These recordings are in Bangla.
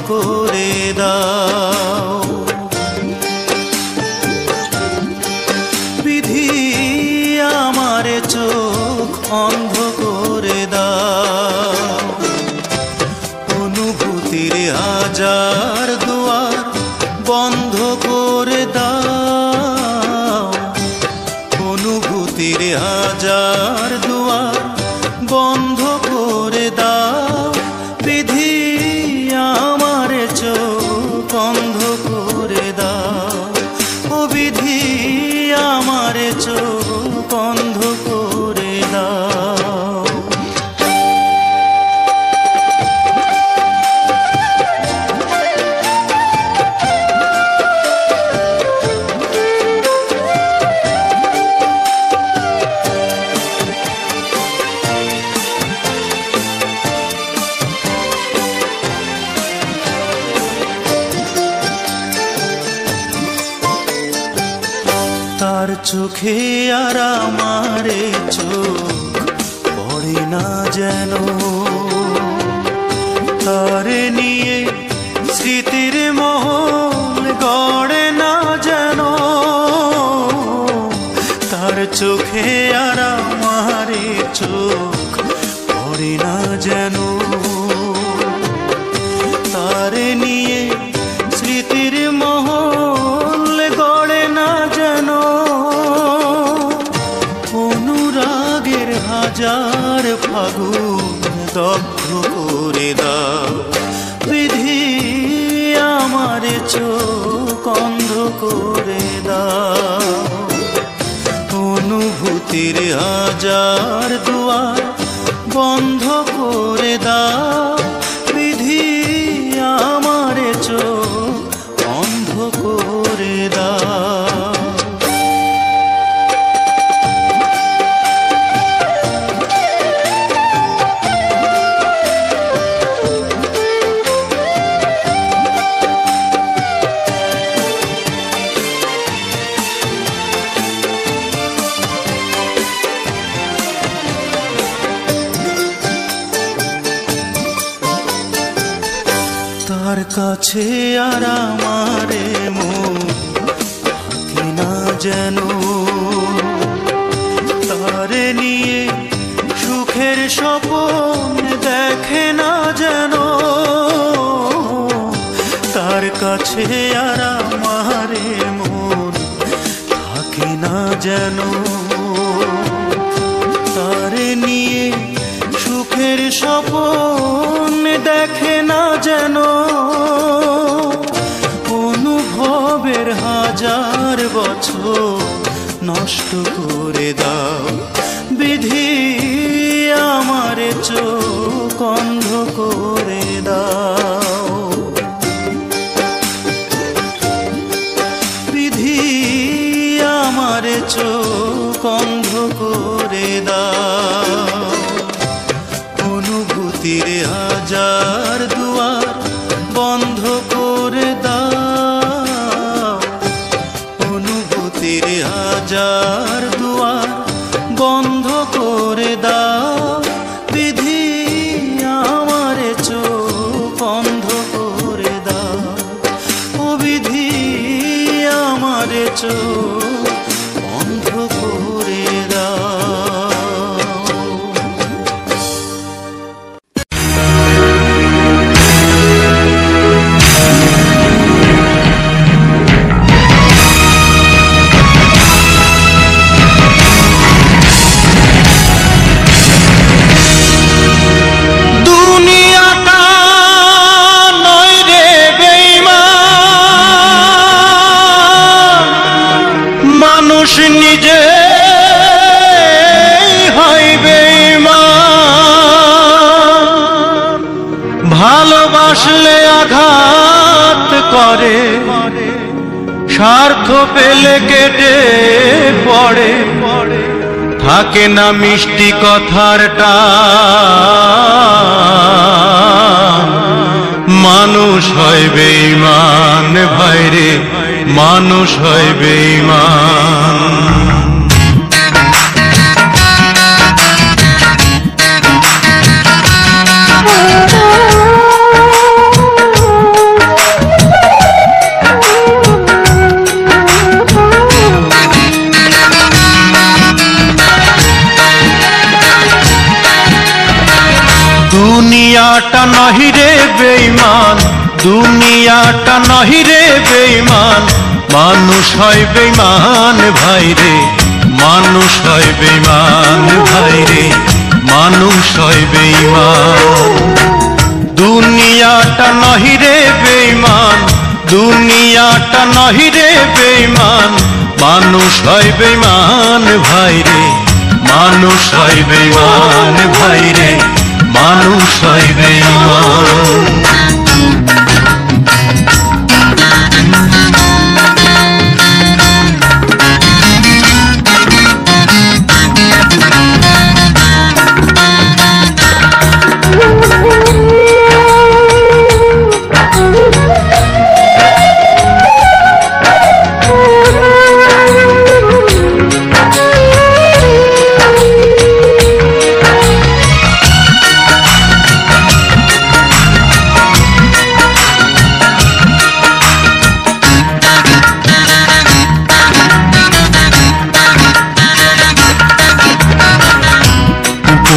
করে দাও। বিধি আমার চোখ অন্ধ করে দাও। অনুভূতির হাজার দুয়ার বন্ধ করে দাও। অনুভূতির হাজার দুয়ার বন্ধ করে দাও। বিধি আমার চোখ অন্ধ করে দাও। ও বিধি আমার চোখ অন্ধ করে দাও। তার চোখে আর আমারে চোখ পড়ে না যেন। তারে নিয়ে স্মৃতির মহল গড়ে না যেন। তার চোখে আর আমারে চোখ পড়ে না যেন। তারে নিয়ে স্মৃতির মহল গড়ে না যেন। অনুরাগের হাজার ফাগুন দগ্ধ করে দাও। বিধি আমার চোখ অন্ধ করে দাও। অনুভূতির হাজার দুয়ার বন্ধ করে দাও। বিধি আমার চোখ অন্ধ করে দাও। তার কাছে আর আমারে মন থাকে না যেন। তারে নিয়ে সুখের স্বপ্ন দেখে না যেন। তার কাছে আর আমারে মন থাকে না যেন। তারে নিয়ে সুখের স্বপ্ন দেখে না যেন। অনুভবের হাজার বছর নষ্ট করে দাও। বিধি আমার চোখ অন্ধ করে দাও। বিধি আমার চোখ অন্ধ করে দাও। অনুভূতির হাজার দুয়ার বন্ধ করে দাও। অনুভূতির হাজার দুয়ার বন্ধ করে দাও। বিধি আমার চোখ অন্ধ করে দাও। ও বিধি আমার চোখ বন্ধ করে দাও। নিজে হয় বেঈমান। ভালোবাসলে আঘাত করে, স্বার্থ পেলে কেটে পড়ে। থাকে না মিষ্টি কথার টান। মানুষ হয় বেঈমান ভাইরে, মানুষ হয় বেঈমান। দুনিয়াটা নহিরে বেঈমান, দুনিয়াটা নহিরে বেঈমান, মানুষ হয় বেঈমান ভাইরে, মানুষ হয় বেঈমান ভাইরে, মানুষ হয় বেঈমান। দুনিয়াটা নহিরে বেঈমান, দুনিয়াটা নহিরে বেঈমান, মানুষ হয় বেঈমান ভাইরে, মানুষ হয় বেঈমান ভাইরে, মানুষ হয় বেঈমান।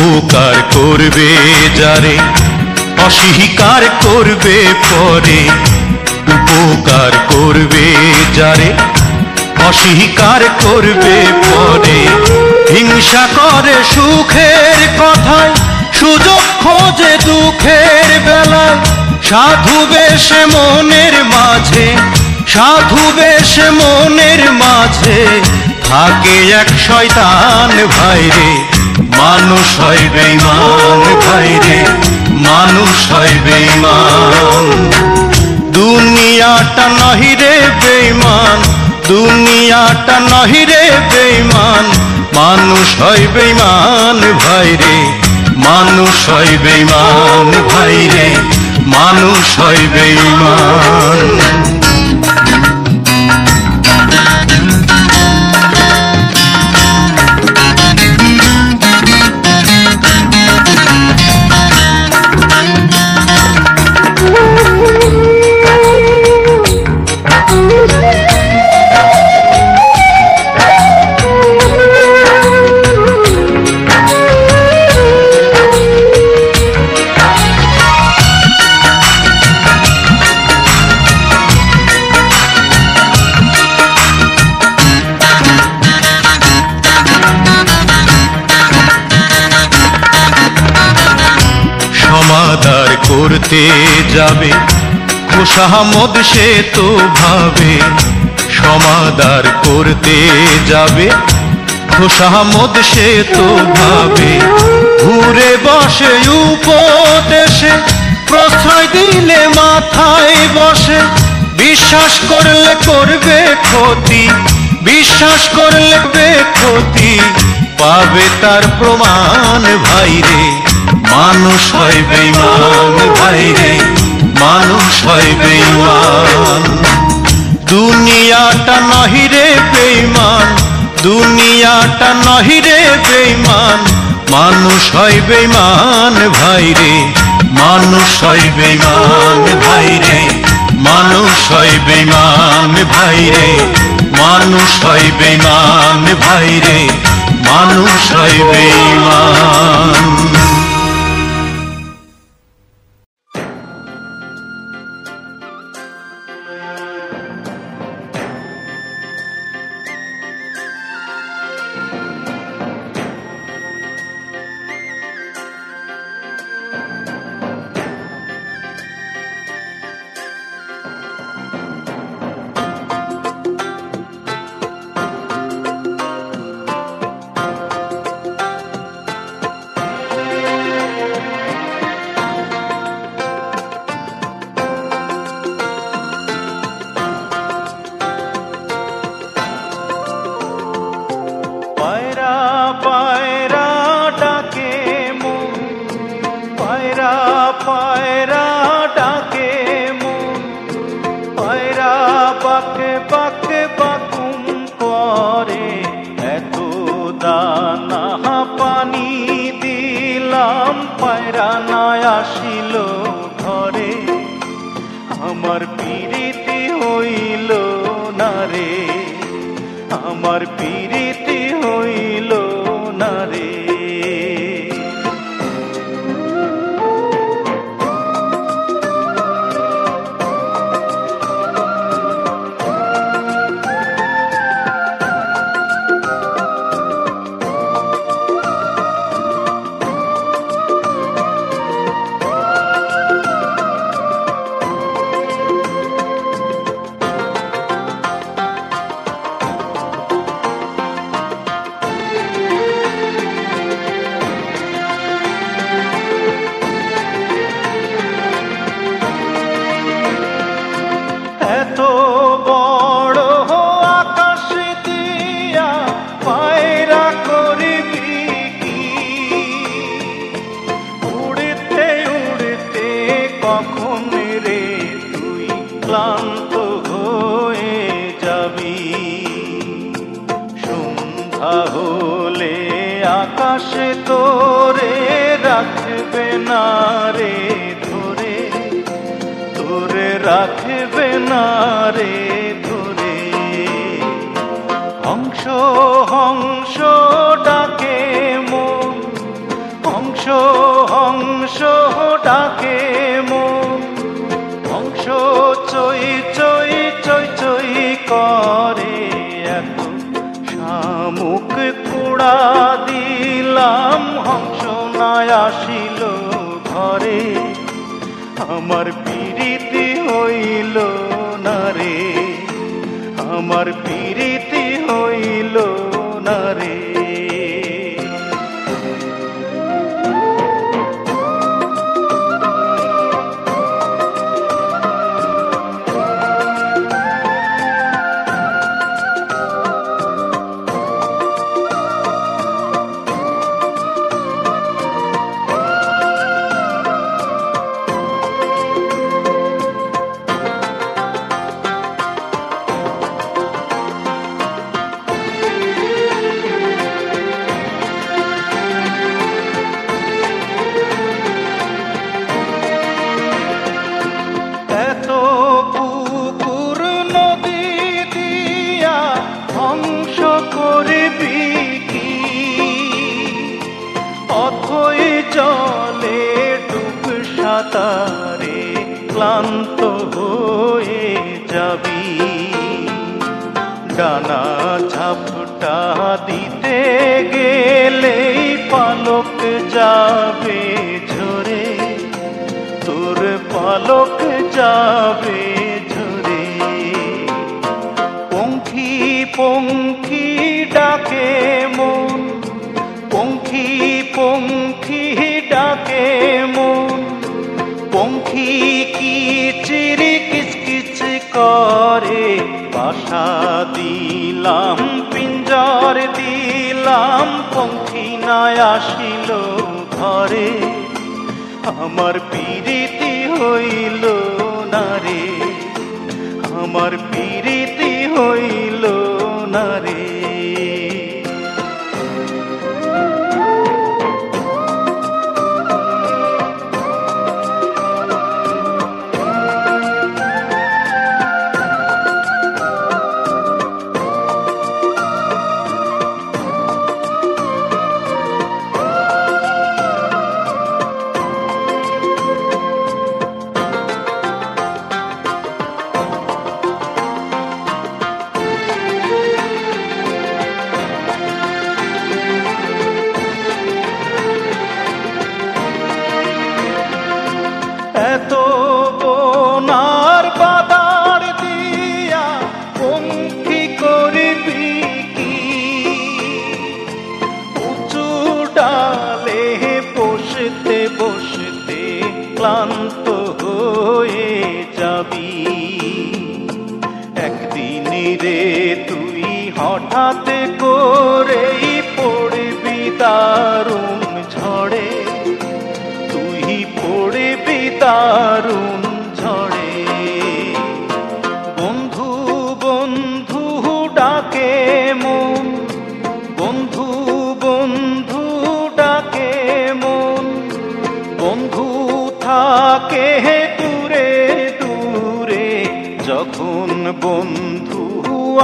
উপকার করবে যারে, অস্বীকার করবে পরে, উপকার করবে যারে, অস্বীকার করবে পরে, হিংসা করে সুখের কথায়, সুযোগ খোঁজে দুঃখের বেলায়, সাধু বেশে মনের মাঝে, সাধু বেশে মনের মাঝে থাকে এক শয়তান ভাইরে, মানুষ হয় বেঈমান ভাইরে, মানুষ হয় বেঈমান। দুনিয়াটা নহিরে বেঈমান, দুনিয়াটা নহিরে বেঈমান, মানুষ হয় বেঈমান ভাইরে, মানুষ হয় বেঈমান ভাইরে, মানুষ হয় বেঈমান। সমাদার করতে যাবে খোশামদ সে তো ভাবে, সমাদার করতে যাবে খোশামদ সে তো ভাবে, ঘুরে বসে উপদেশে প্রশ্রয় দিলে মাথায় বসে, বিশ্বাস করলে করবে ক্ষতি, বিশ্বাস করলে ক্ষতি, পাবে তার প্রমাণ ভাইরে, মানুষ হয় বেঈমান ভাইরে, মানুষ হয় বেঈমান। দুনিয়াটা নহিরে বেঈমান, দুনিয়াটা নহিরে বেঈমান, মানুষ হয় বেঈমান ভাইরে, মানুষ হয় বেঈমান ভাইরে, মানুষ হয় বেঈমান ভাইরে, মানুষ হয় বেঈমান ভাইরে, মানুষ হয় বেঈমান। আমার পিরিতি হইল না রে, আমার পিরিতি হইল না রে। তোরে রাখবে না রে ধরে, তোরে রাখবে না রে ধরে। হংস হংস ডাকে মন, হংস হংস ডাকে মন, হংস চই চই চই চই করে। এত শামুক পোড়া দিলাম, হংস না আসিল ঘরে। আমার প্রীতি হইল না রে, আমার প্রীতি হইল না রে। জলে ডুব সাঁতারে ক্লান্ত হয়ে যাবি, ডানা ঝাপটা দিতে গেলেই পালক যাবে ঝরে, তোর পালক যাবে ঝরে। পঙ্খী পঙ্খী ডাকে মন, পঙ্খী পঙ্খী ডাকে মন, পঙ্খী কিচির কিচকিচ করে। বাসা দিলাম পিঞ্জর দিলাম, পঙ্খী না আসিল ঘরে। আমার প্রীতি হইল না রে, আমার প্রীতি হইল না রে। এত বোনার বাদার দিয়া পঙ্খী করবি কি, উঁচু ডালে বসতে বসতে ক্লান্ত হয়ে যাবি। একদিন রে তুই হঠাৎ করেই পড়বি দারুণ ঝড়ে, তুই পড়বি দারুণ ঝড়ে। বন্ধু বন্ধু ডাকে মন, বন্ধু বন্ধু ডাকে মন, বন্ধু থাকে দূরে দূরে। যখন বন্ধু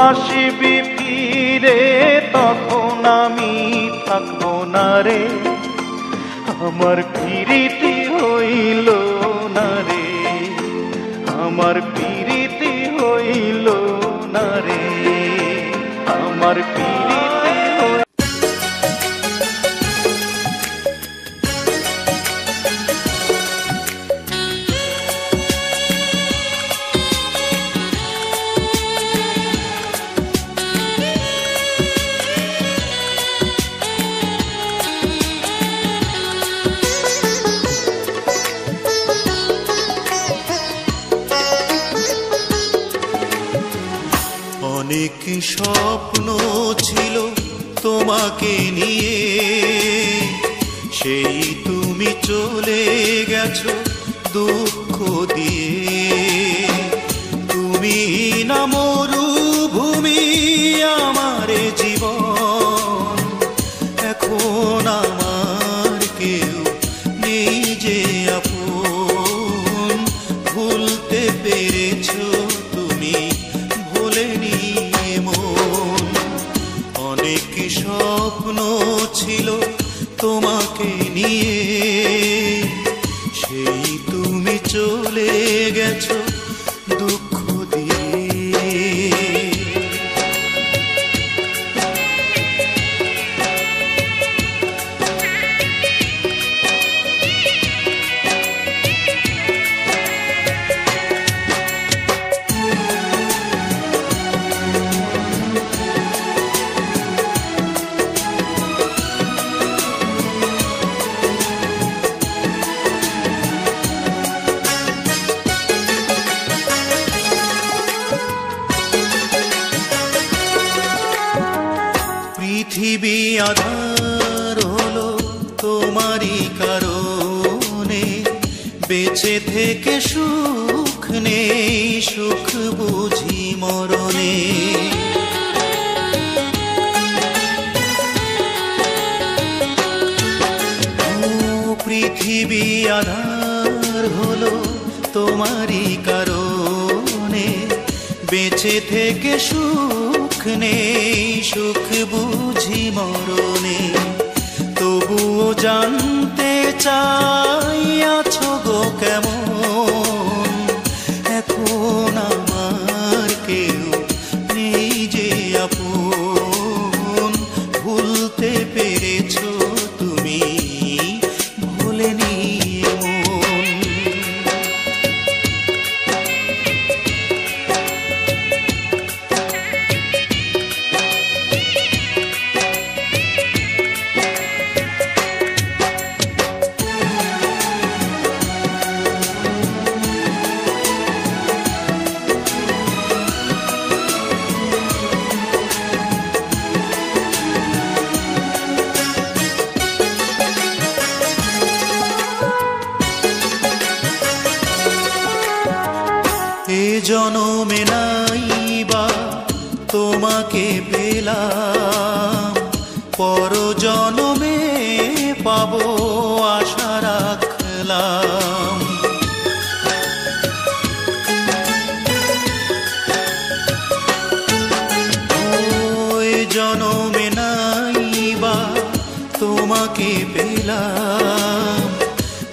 আসবি ফিরে, তখন আমি থাকবো না রে। আমার প্রীতি হইল না রে, আমার প্রীতি হইল না রে, আমার প্রীতি হইল। অনেক স্বপ্ন ছিল তোমাকে নিয়ে, সেই তুমি চলে গেছো দুঃখ দিয়ে। তুমি না মরুভূমি আমার জীবন, এখন আমার স্বপ্ন ছিল তোমাকে নিয়ে, সেই তুমি চলে গেছো দুঃখ দিয়ে। পৃথিবী আধার হলো তোমারই কারণে, বেঁচে থেকে সুখ নেই, সুখ বুঝি মরণে। পৃথিবী আধার হলো তোমারই কারণে, বেঁচে থেকে সুখ নেই, সুখ বুঝি মরণে। তবুও জানতে চাই আছো গো কেমন, এখন আমার কেউ নেই যে আপন। ভুলতে পেরেছো তুমি, ভুলেনি মন। এ জনমে নাইবা তোমাকে পেলাম, পর জনমে পাবো আশা রাখলাম। ওই জনমে নাইবা তোমাকে পেলাম,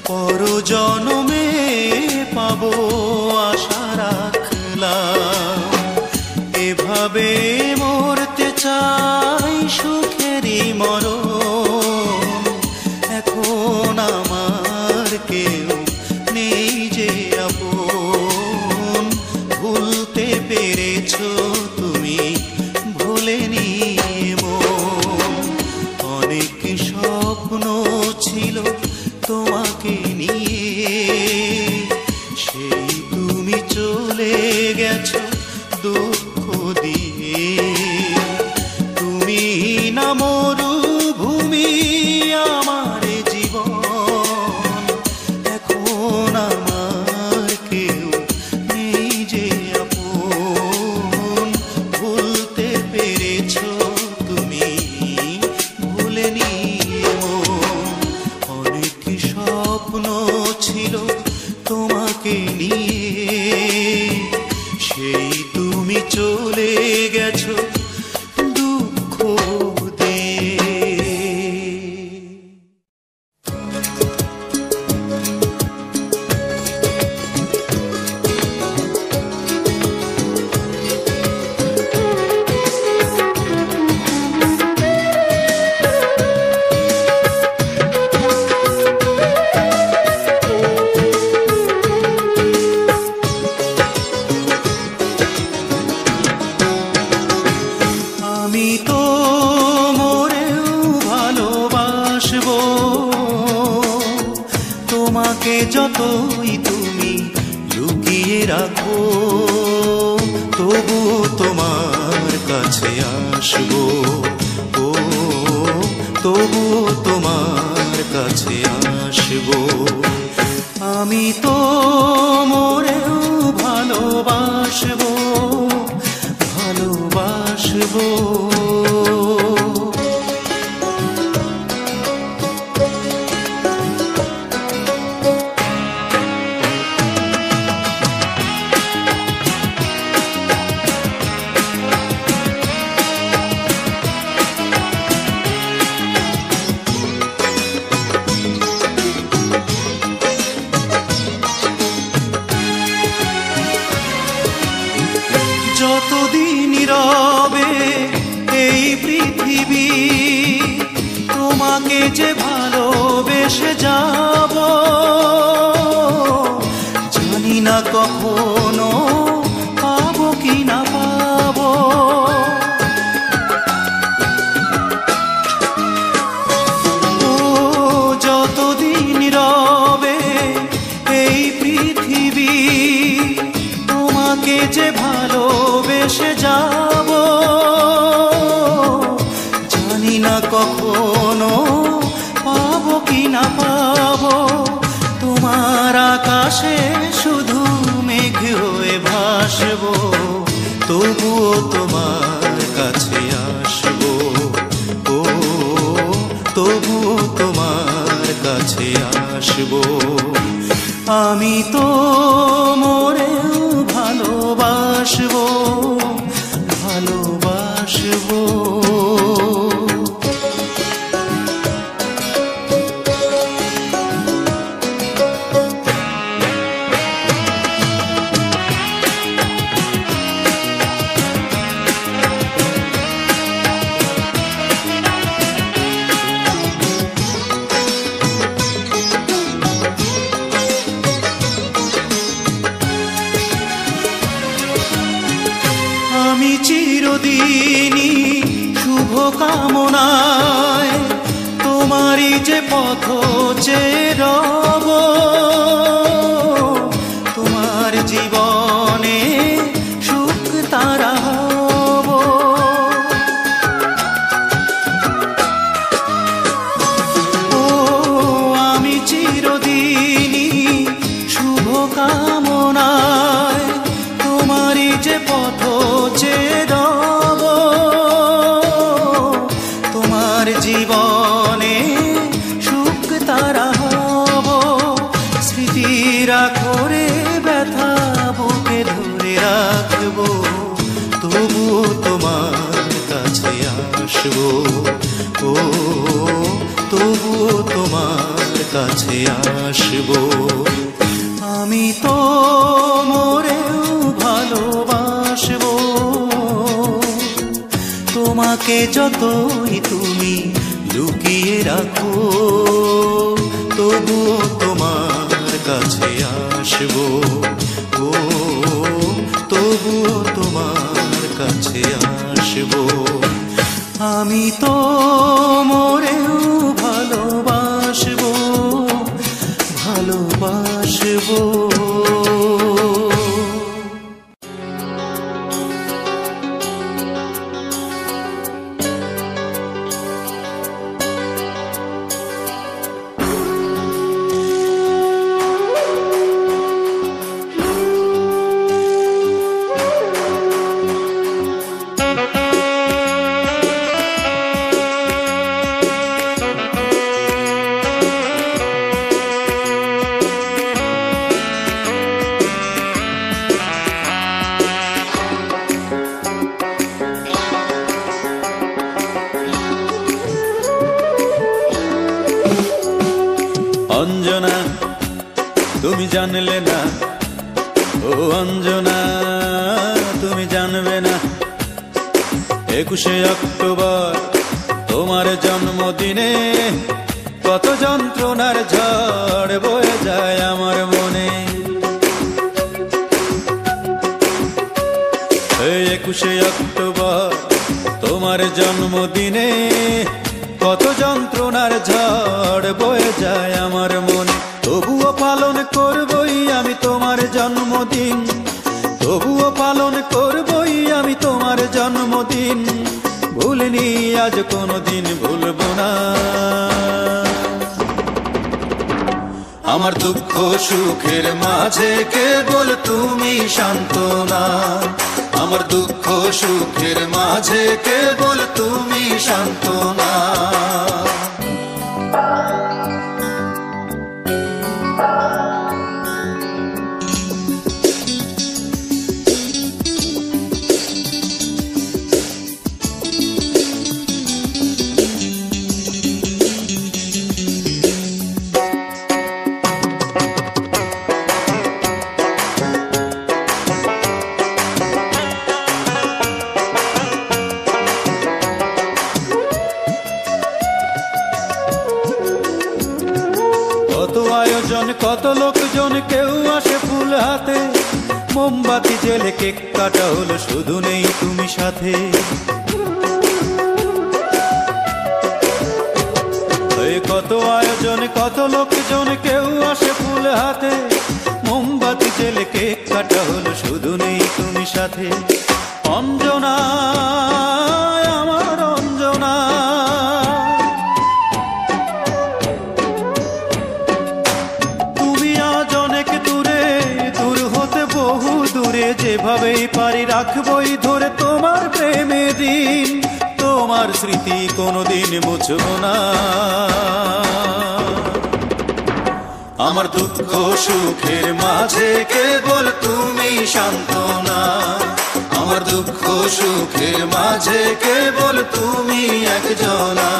পর জনমে পাবো আশা রাখলাম। এভাবে মরতে চাই সুখেরই মরণ, এখন আমার কেউ নেই যে আপন। ভুলতে পেরেছো তুমি, ভোলেনি মন। অনেক স্বপ্ন ছিল তোমাকে নিয়ে, সেই তুমি চলে গেছো দুঃখ দিয়ে। তুমি না মরুভূমি আমার জীবন, এখন আমার কেউ নেই যে আপন। ভুলতে পেরেছো তুমি, ভুলেনি মন। অনেক স্বপ্ন ছিল তোমাকে নিয়ে, সেই তুমি চলে গেছো দুঃখ দিয়ে। আমি তো মরেও ভালোবাসবো তোমাকে, যতই তুমি লুকিয়ে রাখো, তবু তোমার কাছে আসবো। ও তবু তোমার কাছে আসবো। আমি তো মরেও ভালোবাসবো, ভালোবাসবো। নীরবে এই পৃথিবী, তোমাকে যে ভালোবেসে যাব, জানি না কখনো পাবো কি না পাবো। ও যতদিন রবে এই পৃথিবী, তোমাকে যে ভালোবেসে যাব, জানি না কখনো পাবো কি না পাবো। তোমার আকাশে শুধু মেঘ হয়ে ভাসবো, তবুও তোমার কাছে আসবো। ও তবুও তোমার কাছে আসবো। আমি তো মরেও ভালোবাসবো, ভালোবাসবো। আমি চিরদিনই শুভ কামনায় তোমারই যে পথ চেয়ে রব, তোমার জীবনে সুখ তারা হব। ও আমি চিরদিনই শুভ কামনায় তোমারই যে পথ চেয়ে রব, তোমার জীবনে সুখ তারা হব। স্মৃতির আখরে ব্যথা বুকে ধরে রাখবো, তবুও তোমার কাছে আসবো। ও তবুও তোমার কাছে আসবো। আমি তো মরেও ভালোবাসবো, তোমাকে যতই তুমি লুকিয়ে রাখো, তবুও তোমার কাছে আসবো। ও তবুও তোমার কাছে আসবো। আমি তো মরেও ভালোবাসবো, ভালোবাসবো। অঞ্জনা তুমি জানলে না, ও অঞ্জনা তুমি জানবে না, 21শে অক্টোবর তোমার জন্মদিনে কত যন্ত্রণার ঝড় বয়ে যায় আমার মনে। এই 21শে অক্টোবর তোমার জন্মদিনে কত যন্ত্রণার ঝড় বয়ে যায় আমার মনে। তবুও পালন করবই আমি তোমার জন্মদিন, তবুও পালন করবই আমি তোমার জন্মদিন। ভুলিনি আজ কোনোদিন ভুলবো না। আমার দুঃখ সুখের মাঝে কেবল তুমি সান্ত্বনা, আমার দুঃখ সুখের মাঝে কেবল তুমি সান্ত্বনা। কত লোকজন, কেউ আসে ফুল হাতে, মোমবাতি জেলে কেক কাটা হলো, শুধু নেই তুমি সাথে। কত আয়োজন, কত লোকজন, কেউ আসে ফুল হাতে, মোমবাতি জেলে কেক কাটা হলো, শুধু নেই তুমি সাথে। অঞ্জনা, আমার অঞ্জনা, তুমি আজ অনেক দূরে, দূর হতে বহু দূরে, যেভাবেই পারি রাখবই ধরে তোমার প্রেমে দিন, তোমার স্মৃতি কোনোদিন মুছব না। আমার দুঃখ সুখের মাঝে কেবল তুমি সান্ত্বনা, আমার দুঃখ সুখের মাঝে কেবল তুমি একজনা।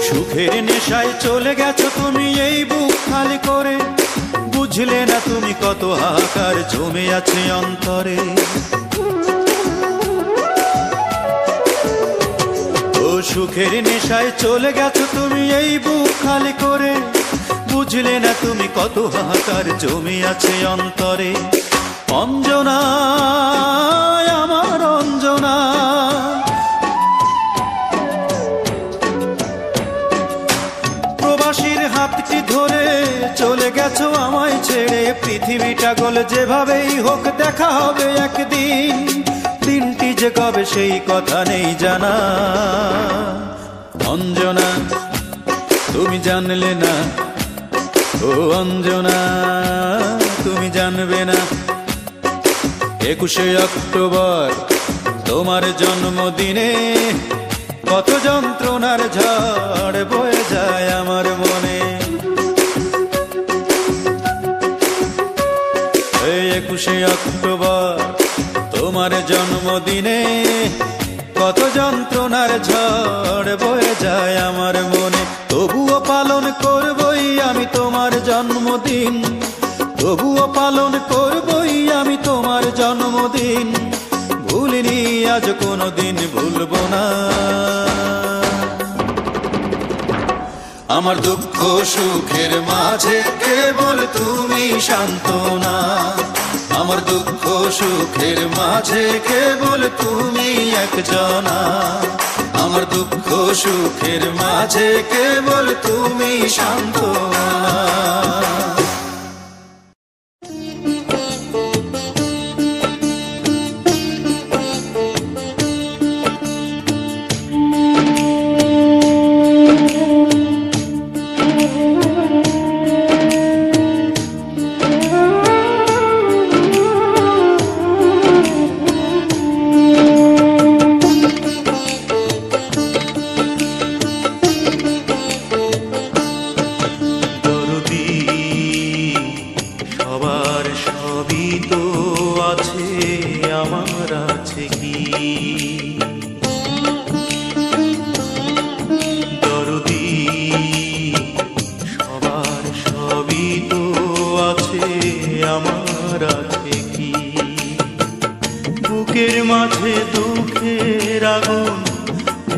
সুখের নেশায় চলে গেছো তুমি এই বুক খালি করে, বুঝলে না তুমি কত হাহাকার জমে আছে অন্তরে। ও সুখের নেশায় চলে গেছো তুমি এই বুক খালি করে, বুঝলে না তুমি কত হাহাকার জমে আছে অন্তরে। অঞ্জনা, আমার অঞ্জনা, প্রবাসীর হাতটি ধরে চলে গেছো আমায় ছেড়ে, পৃথিবীটা গোল যেভাবেই হোক দেখা হবে একদিন, দিনটি যে কবে সেই কথা নেই জানা। অঞ্জনা, তুমি জানলে না, ও অঞ্জনা তুমি জানবে না, 21শে অক্টোবর তোমার জন্মদিনে কত যন্ত্রণার ঝড় বয়ে যায় আমার মনে। 21শে অক্টোবর তোমার জন্মদিনে কত যন্ত্রণার ঝড় বয়ে যায় আমার মনে। তবুও পালন করবই আমি তোমার জন্মদিন, তবুও পালন করবই আমি তোমার জন্মদিন, ভুলিনি আজ কোনোদিন ভুলব না। আমার দুঃখ সুখের মাঝে কেবল তুমি সান্ত্বনা, আমার দুঃখ সুখের মাঝে কেবল তুমি একজনা, আমার দুঃখ সুখের মাঝে কেবল তুমি সান্ত্বনা।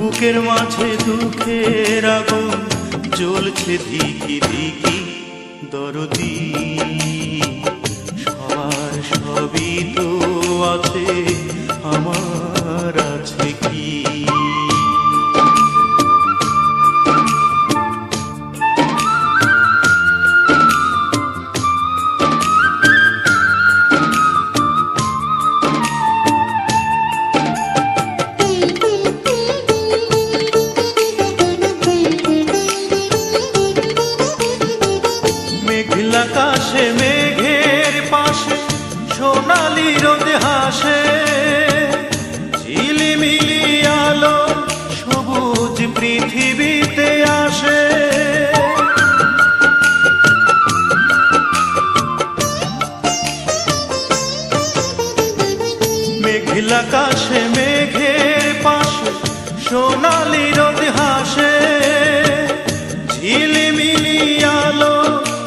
বুকের মাঝে দুঃখের আগুন জ্বলছে ধিকি ধিকি, দরদি সবার সবই তো আছে, আমার আছে কি? আকাশে মেঘের পাশে সোনালি রোদ হাসে, মেঘলা আকাশে মেঘের পাশে সোনালি রোদ হাসে, ঝিলিমিলি আলো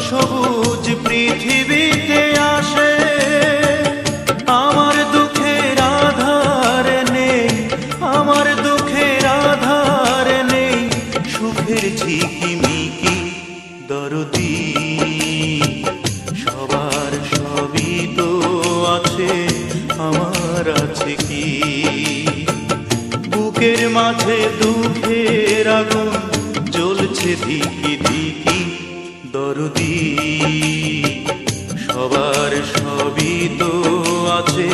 সবুজ পৃথিবীতে আসে। আমার দুঃখের আধার নেই, আমার দুঃখের আধার নেই, সুখের ঝিকিমিকি দরদি। সবার সবই তো আছে, আমার আছে কি? বুকের মাঝে দুঃখের আগুন জ্বলছে ধিকি ধিকি দরদি। সবার সবই তো আছে,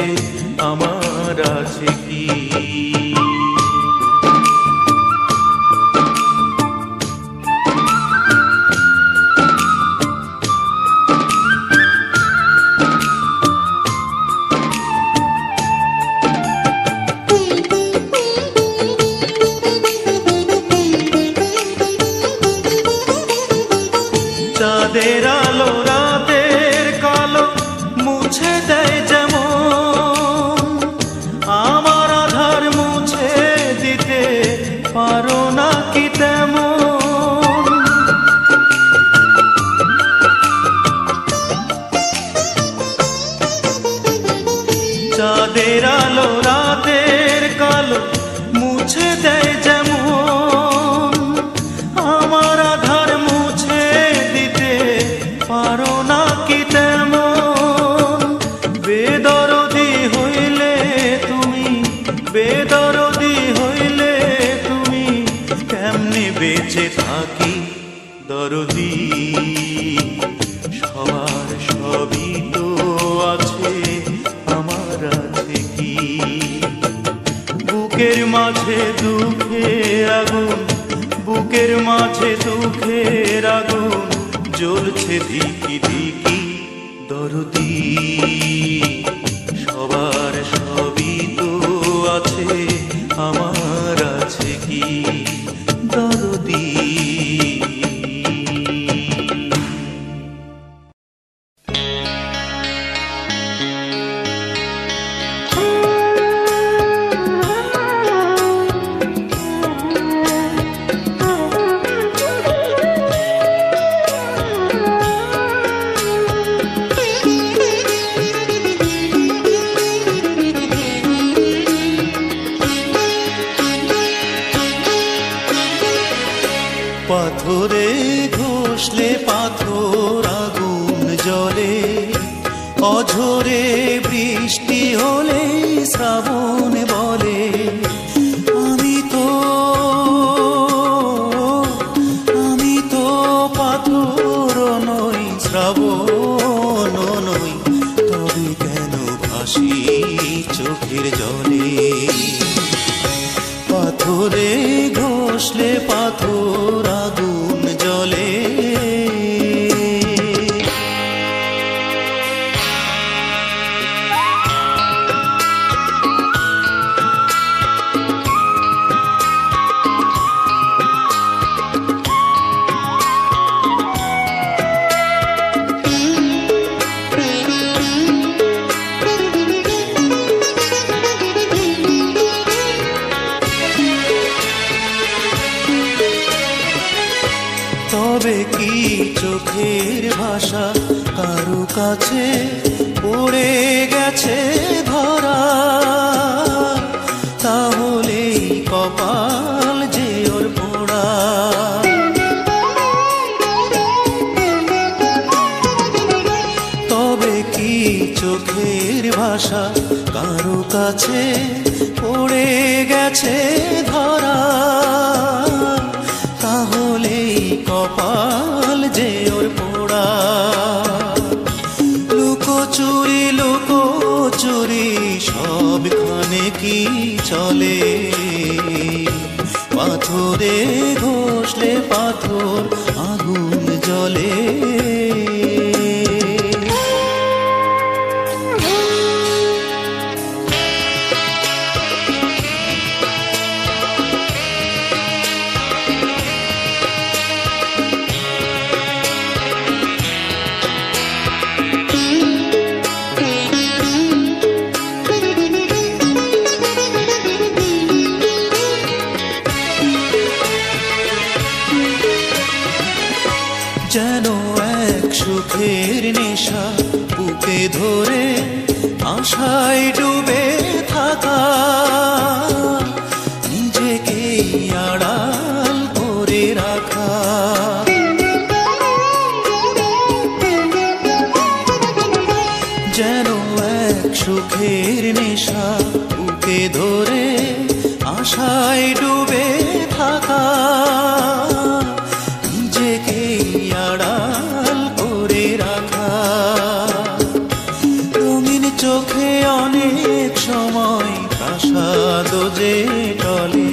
আমার আছে কি? চাঁদের আলো রাতের কালো মুছে দেয় যেমন, আমার আধার মুছে দিতে পারো না কি তেমন? চাঁদের আলো রাতের কালো মুছে দেয় যেমন, আমার আধার মুছে দিতে পারো না কি তেমন? বেদরদি হইলে তুমি, বেদরদি হইলে তুমি, কেমনে বেঁচে থাকি দরদি? সবার সবই তো আছে, আমার আছে কি? বুকের মাঝে দুঃখের আগুন, বুকের মাঝে দুঃখের আগুন জ্বলছে ধিকি ধিকি দরদি। সবার সবই তো আছে, আমার আছে কি দরদি? পাথরে ঘষলে পাথর আগুন জ্বলে, অঝরে বৃষ্টি হলে শ্রাবণ বলে। আমি তো পাথর নই, শ্রাবণ নই, তবে কেন ভাসি চোখের জলে? পাথরে ঘষলে পাথর আগুন জ্বলে। তবে কি চোখের ভাষা কারো কাছে পড়ে গেছে ধরা? তাহলে কপাল যে ওর পোড়া। তবে কি চোখের ভাষা কারো কাছে পড়ে গেছে ধরা? তাহলে কপাল যে ওর পোড়া। লুকোচুরি লুকোচুরি সবখানে কি চলে? পাথরে ঘষলে পাথর আগুন জ্বলে। আশায় ডুবে থাকা, নিজেকে আড়াল করে রাখা। যেন এক সুখের নেশা বুকে ধরে আশায় ডুবে থাকা, নিজেকে আড়াল করে রাখা। রঙিন চোখে অনেক সময় প্রাসাদ যে টলে,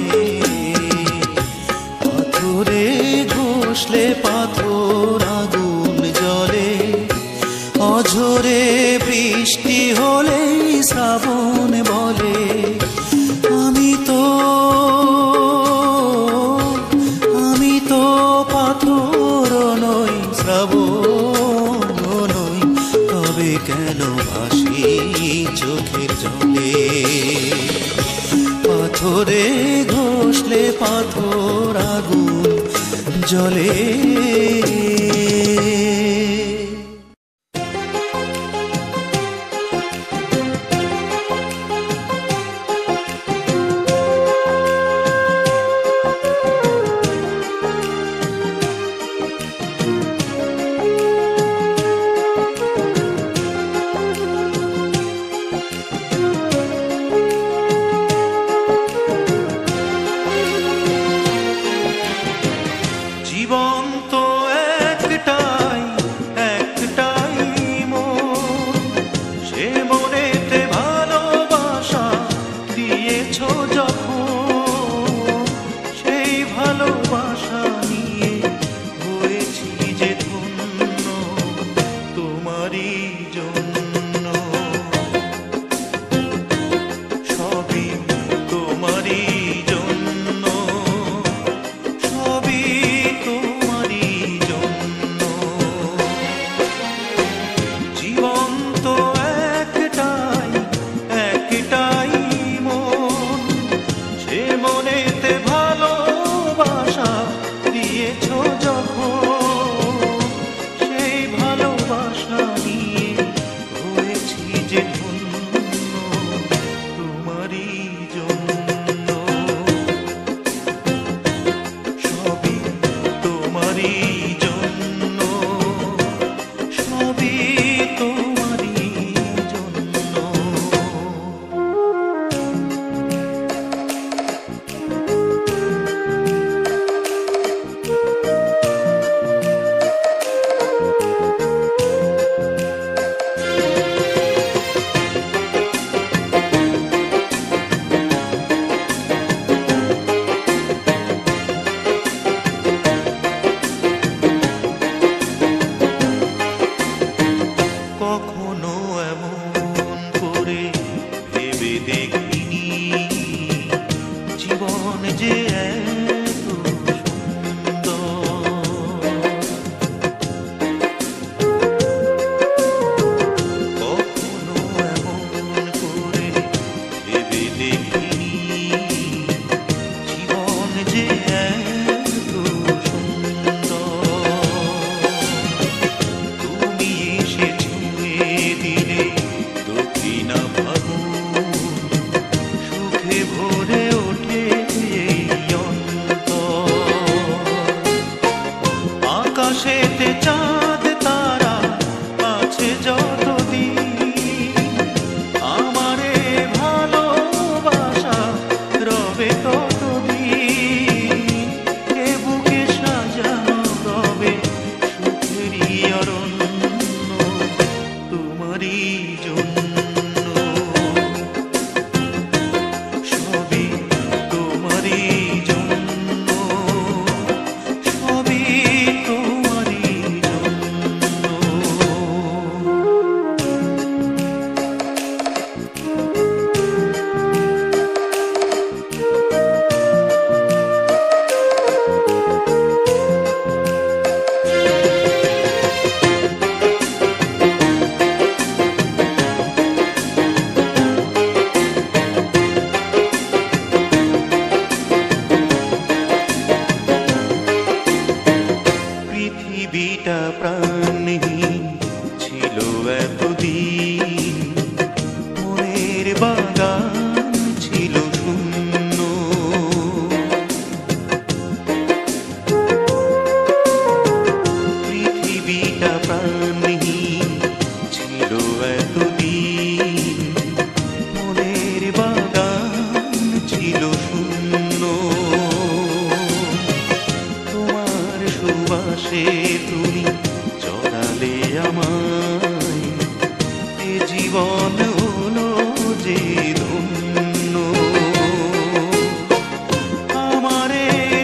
পাথরে ঘষলে পাথর আগুন জ্বলে। অঝরে বৃষ্টি হলেই শ্রাবণ বলে, আমি তো পাথর নই, শ্রাবণ নই, তবে কেন ভাসি চোখের জলে। পাথরে ঘষলে পাথর আগুন জ্বলে। জীবন তো একটাই, একটাই মন, সে মনেতে ভালোবাসা দিয়েছ যখন, সেই ভালোবাসা নিয়ে হয়েছি যে ধন্য তোমারই জন্য। সবই তোমারই জন্য, সবই তোমারই জন্য। জীবন তো একটাই, একটাই মন, সে মনেতে ভালোবাসা দিয়েছ যখন, সেই ভালোবাসা নিয়ে হয়েছি যে ধন্য তোমারই জন্য। সবই তোমারই জন্য, সবই তোমারই জন্য। কখনো এমন করে ভেবে দেখিনি জীবন যে এত সুন্দর। কখনো এমন করে ভেবে দেখিনি জীবন যে এত সুন্দর। তুমি এসে ছুঁয়ে দিলে দক্ষিণা ফাগুন, বাগান ছিল শূন্য। পৃথিবীটা প্রাণহীন ছিল এতদিন, মনের বাগান ছিল শূন্য। তোমার সুবাসে তুমি চড়ালে আমায়, এ জীবন হলো যে ধন্য। আমার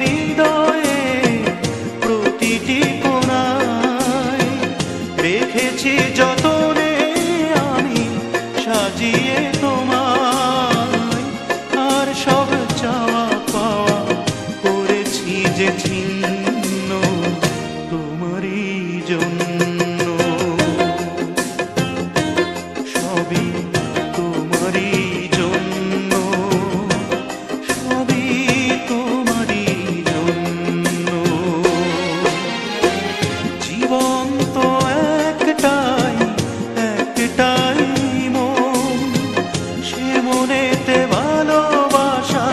হৃদয়ে প্রতিটি কোণায় রেখেছি যতনে আমি সাজিয়ে তোমায়, আর সব চাওয়া পাওয়া করেছি যে ছিন্ন তোমারই জন্য। সবই তোমারই জন্য, সবই তোমারই জন্য। জীবন তো একটাই, একটাই মন, সে মনেতে ভালোবাসা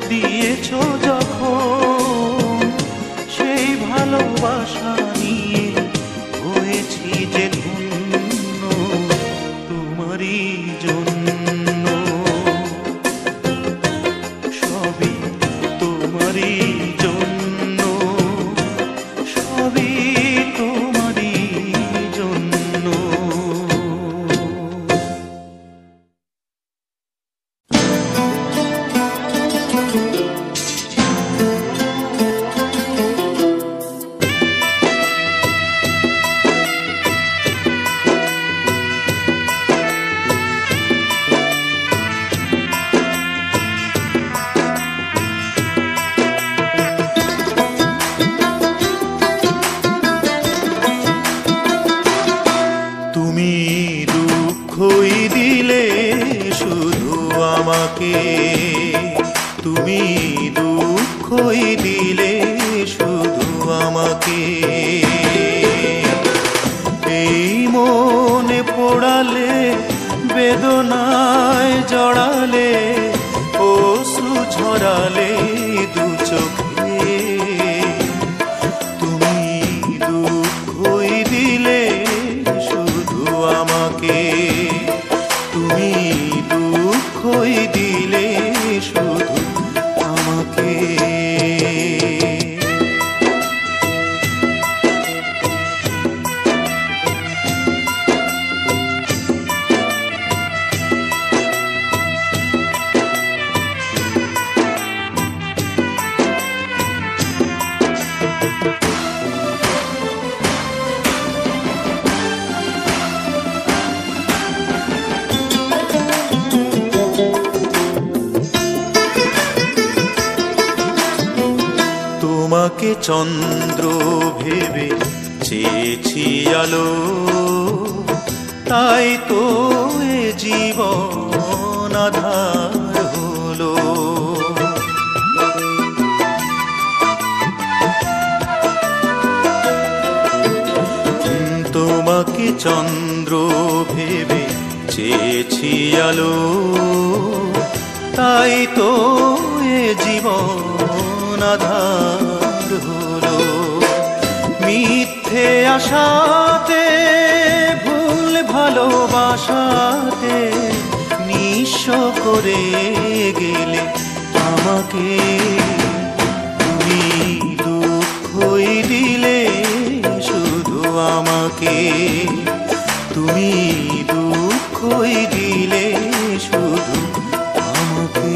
দিয়েছ যখন, সেই ভালোবাসা নিয়ে হয়েছি যে ধন্য তোমারই জন্য। সবই তোমারই জন্য, সবই তোমারই জন্য। তুমি দুঃখই দিলে শুধু আমাকে, তুমি দুঃখই দিলে শুধু আমাকে। এই মনে পোড়ালে, বেদনায় জড়ালে, অশ্রু ঝরালে দু চোখে। তুমি দুঃখই দিলে শুধু আমাকে, তুমি দুঃখই দিলে শুধু আমাকে। তোমাকে চন্দ্র ভেবে চেয়েছি আলো, তাই তো এ জীবন আধার হলো। তোমাকে চন্দ্র ভেবে চেয়েছি আলো, তাই তো এ জীবন আধার হলো। মিথ্যে আশাতে, ভুল ভালোবাসাতে নিঃস্ব করে গেলে আমাকে। তুমি দুঃখই দিলে শুধু আমাকে, তুমি দুঃখই দিলে শুধু আমাকে।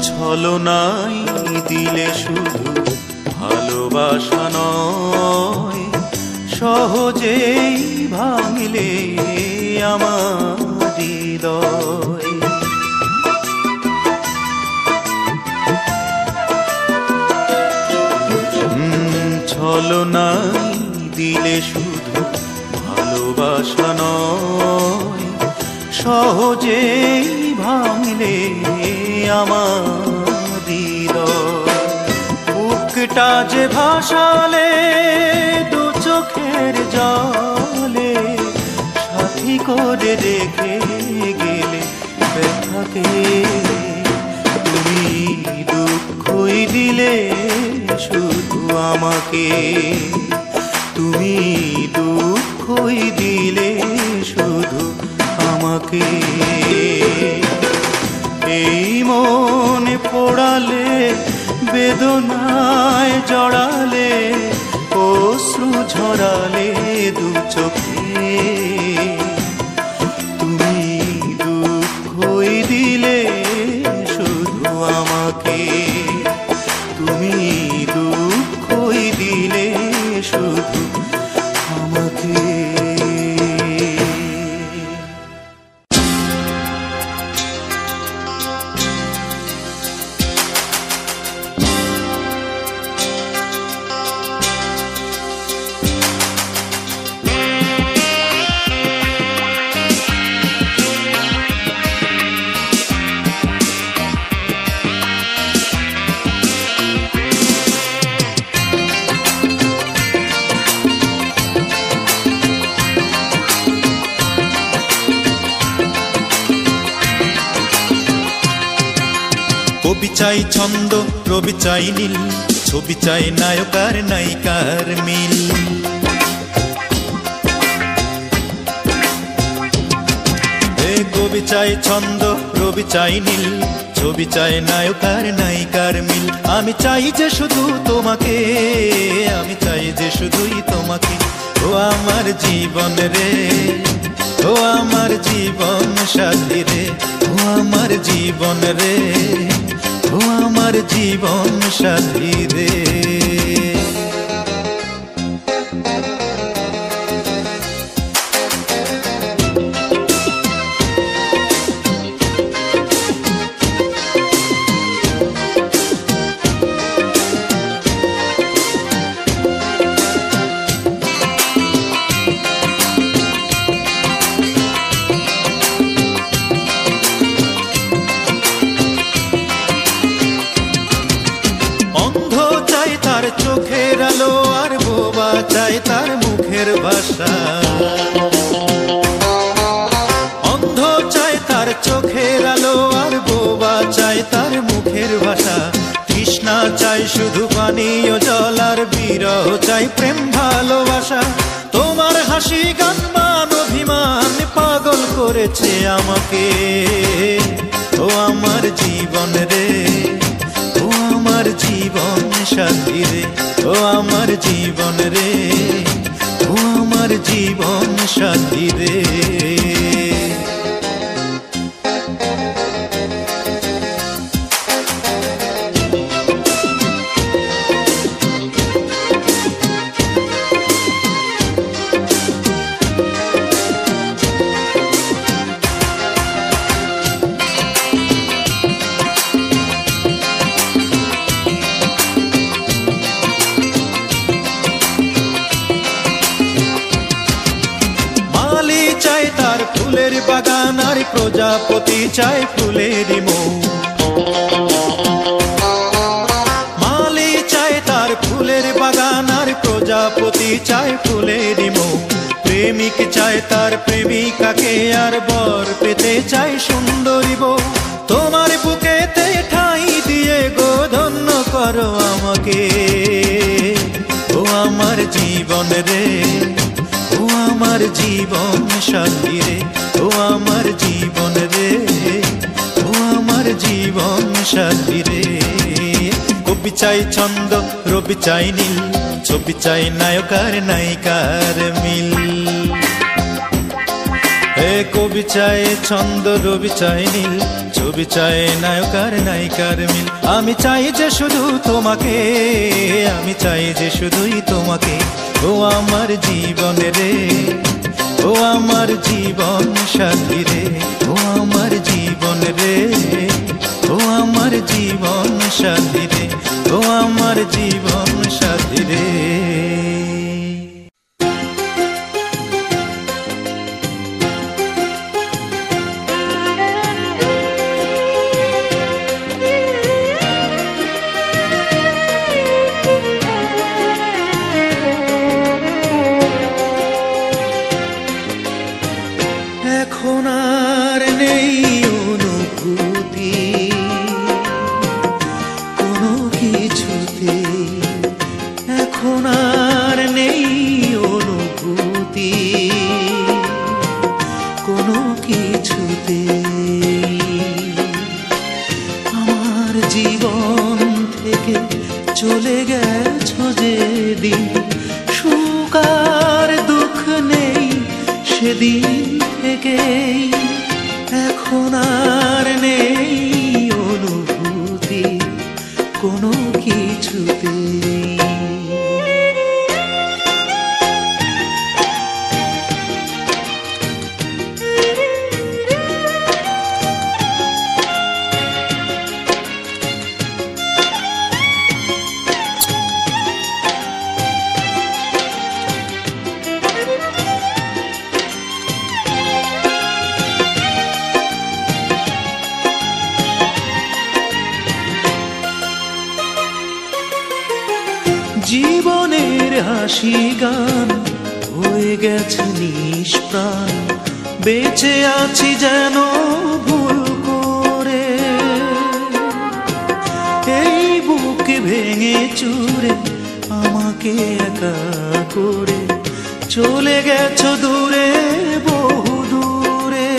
ছলনাই দিলে শুধু ভালোবাসা নয়, সহজেই ভাঙলে আমার হৃদয়। ছলনাই দিলে শুধু ভালোবাসা নয়, সহজেই ভাঙলে আমার হৃদয়। বুকটা যে ভাসালে দু চোখের জলে, সাথী করে রেখে গেলে ব্যথাকে। তুমি দুঃখই দিলে শুধু আমাকে, তুমি দুঃখই দিলে শুধু আমাকে। এই মনে পোড়ালে, বেদনায় জড়ালে, অশ্রু ঝরালে দু চোখে। তুমি দুঃখই দিলে শুধু আমাকে, তুমি দুঃখই দিলে শুধু আমাকে। কবি চাই ছন্দ, রবি চাই নীল, ছবি চাই নায়কার নায়িকার মিল। কবি চাই ছন্দ, রবি চাই নীল, ছবি চাই নায়কার নায়িকার মিল। আমি চাই যে শুধু তোমাকে, আমি চাই যে শুধুই তোমাকে। ও আমার জীবন রে, ও আমার জীবন সাথী রে, ও আমার জীবন রে, ও আমার জীবন সাথী রে। চোখের আলো আর বোবা চাই তার মুখের ভাষা। অন্ধ চাই তার চোখের আলো আর বোবা চাই তার মুখের ভাষা। তৃষ্ণা চাই শুধু পানীয় জল আর বিরহ চাই প্রেম ভালোবাসা। তোমার হাসি গান মান অভিমান পাগল করেছে আমাকে। ও আমার জীবন রে, ও আমার জীবন সাথী রে, ও আমার জীবন রে, ও আমার জীবন সাথী রে। ফুলের বাগান আর প্রজাপতি চাই ফুলের মৌ। মালি চাই তার ফুলের বাগান আর প্রজাপতি চাই ফুলের মৌ। প্রেমিক চাই তার প্রেমিকাকে আর বর পেতে চাই সুন্দরী বউ। তোমার বুকেতে ঠাঁই দিয়ে গো ধন্য করো আমাকে। ও আমার জীবন রে, ও আমার জীবন সাথী রে, ও আমার জীবন রে, ও আমার জীবন সাথী রে। কবি চাই ছন্দ, রবি চাই নীল, ছবি চাই নায়কার নায়িকার মিল। কবি চাই ছন্দ, রবি চাই নীল, ছবি চাই নায়কার নায়িকার মিল। আমি চাই যে শুধু তোমাকে, আমি চাই যে শুধুই তোমাকে। ও আমার জীবন রে, ও ও আমার জীবন সাথী রে, ও আমার জীবন রে, ও আমার জীবন সাথী রে, ও আমার জীবন সাথী রে। এখন আর নেই অনুভূতি কোনো কিছুতে, এখন আর নেই অনুভূতি কোনো কিছুতে। আমার জীবন থেকে চলে গেছো যেদিন, সুখ আর দুঃখ নেই সেদিন থেকেই। এখন আর নেই অনুভূতি কোনো কিছুতে। জীবনের হাসি গান হয়ে গেছে নিষ্প্রাণ, বেঁচে আছি যেন ভুল করে। এই বুক ভেঙে চুরে আমাকে একা করে চলে গেছো দূরে, বহু দূরে।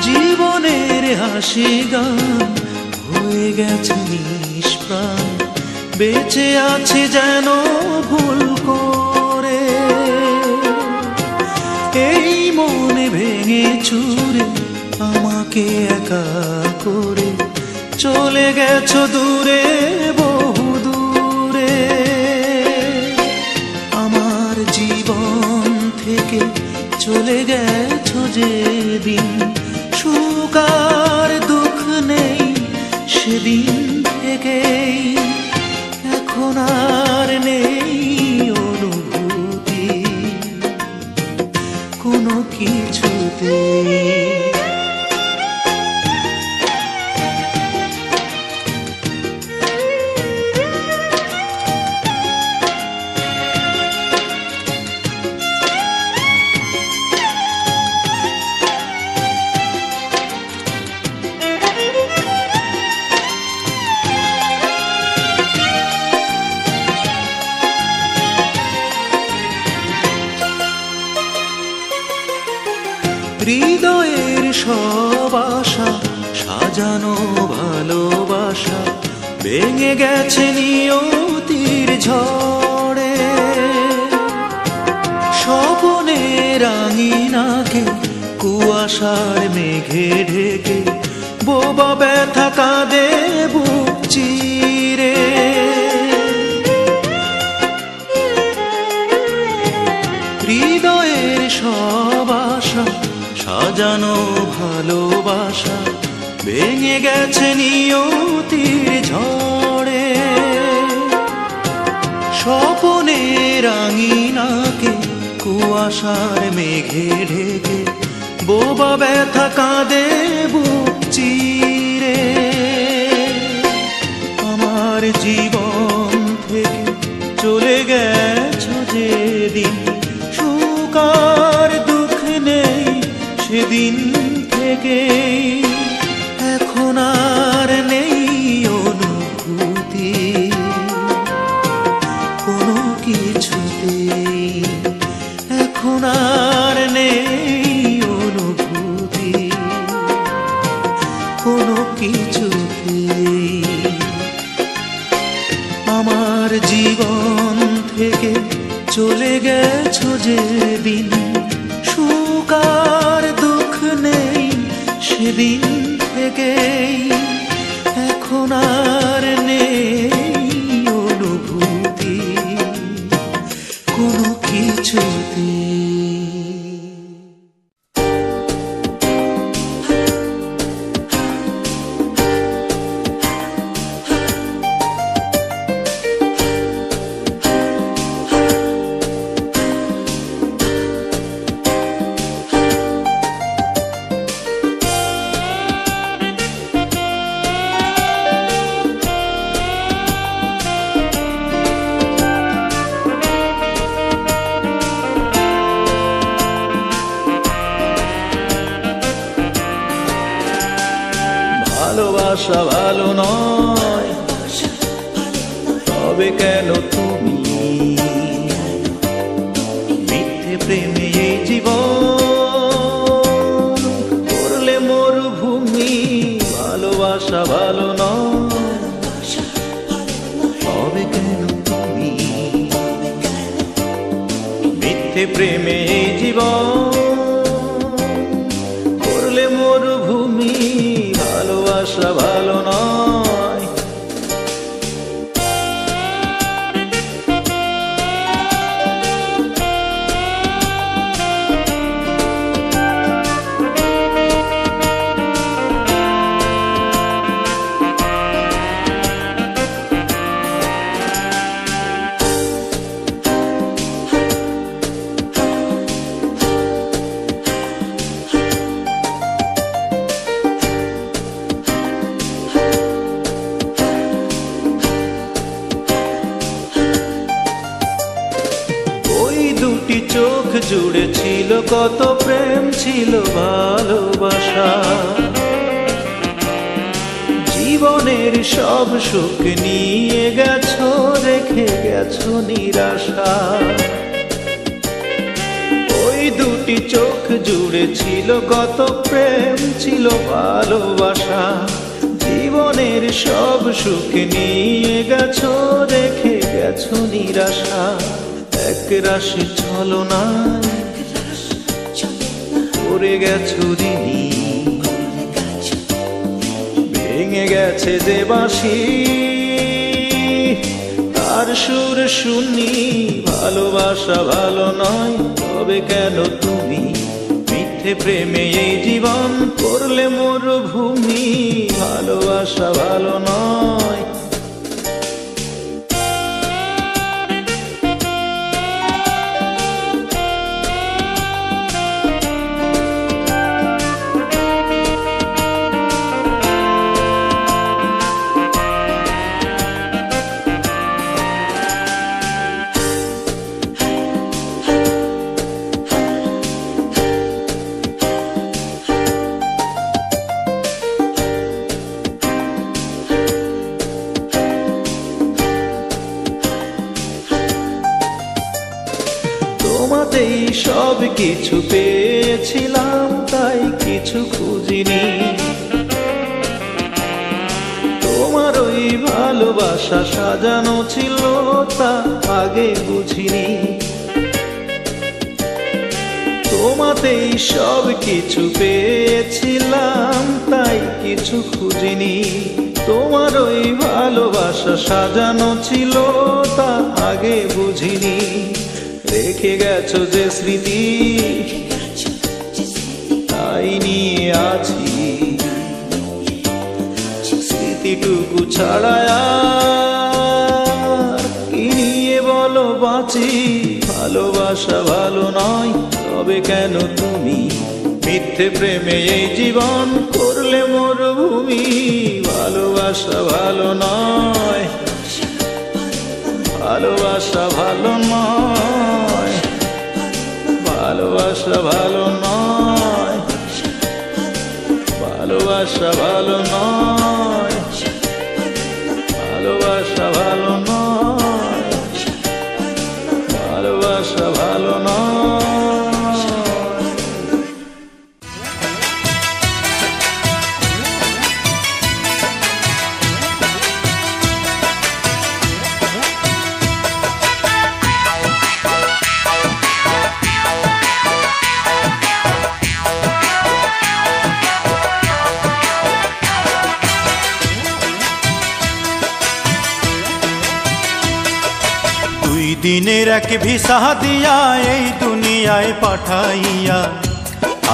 জীবনের হাসি গান হয়ে গেছে নিষ্প্রাণ, বেঁচে আছে যেন ভুল করে। এই মনে ভেঙে চুরে আমাকে একা করে চলে গেছো দূরে, বহু দূরে। আমার জীবন থেকে চলে গেছো যেদিন, সুখ আর দুঃখ নেই সেদিন থেকেই। এখন আর নেই অনুভূতি কোনো কিছুতে। হৃদয়ের সব আশা সাজানো ভালোবাসা ভেঙে গেছে নিয়তির ঝড়ে। স্বপনের আঙিনাকে কুয়াশার মেঘে ঢেকে বোবা ব্যথা কাঁদে বুক চিরে। হৃদয়ের সব আশা সাজানো ভালোবাসা ভেঙে গেছে নিয়তির ঝড়ে। স্বপনের আঙিনাকে কুয়াশার মেঘে ঢেকে বোবা ব্যথা কাঁদে বুক চিরে। আমার জীবন থেকে চলে গেছো যেদিন, সুখ আর দুঃখ নেই সেদিন থেকেই। এখন আর নেই অনুভূতি কোনো কিছুতেই। এখন আর নেই অনুভূতি কোনো কিছুতেই। আমার জীবন থেকে চলে গেছো যেদিন, সুখ আর দুঃখ নেই সেদিন থেকেই। এখন আর নেই অনুভূতি ভালোবাসা ভালো নয়, তবে কেন তুমি মিথ্যে প্রেমে এই জীবন করলে মরুভূমি? ভালোবাসা ভালো নয়, তবে কেন তুমি মিথ্যে প্রেমে এই জীবন করলে মরুভূমি? ভালোবাসা ভালো নয়। দুটি চোখ জুড়ে ছিল কত প্রেম, ছিল ভালোবাসা। জীবনের সব সুখ নিয়ে গেছো, রেখে গেছো নিরাশা। ওই দুটি চোখ জুড়ে ছিল কত প্রেম, ছিল ভালোবাসা। জীবনের সব সুখ নিয়ে গেছো, রেখে গেছো নিরাশা। এক রাশি ছলনায় করে গেছো ঋণী, ভেঙে গেছে যে বাঁশি তার সুর শুনি। ভালোবাসা ভালো নয়, তবে কেন তুমি মিথ্যে প্রেমে এই জীবন করলে মরুভূমি? ভালোবাসা ভালো নয়। তোমাতেই সব কিছু পেয়েছিলাম, তাই কিছু খুঁজিনি। তোমার ওই ভালোবাসা সাজানো ছিল, তা আগে বুঝিনি। তোমাতেই সব কিছু পেয়েছিলাম, তাই কিছু খুঁজিনি। তোমার ওই ভালোবাসা সাজানো ছিল, তা আগে বুঝিনি। রেখে গেছো যে স্মৃতি, তাই নিয়ে আছি। স্মৃতিটুকু ছাড়া আর কি নিয়ে বলো বাঁচি? ভালোবাসা ভালো নয়, তবে কেন তুমি মিথ্যে প্রেমে এই জীবন করলে মরুভূমি? ভালোবাসা ভালো নয়, ভালোবাসা ভালো নয়, ভালোবাসা ভালো নয়, ভালোবাসা ভালো নয়, ভালোবাসা ভালো নয়, ভালোবাসা ভালো নয়। দিনের এক ভিসা দিয়া এই দুনিয়ায় পাঠাইয়া,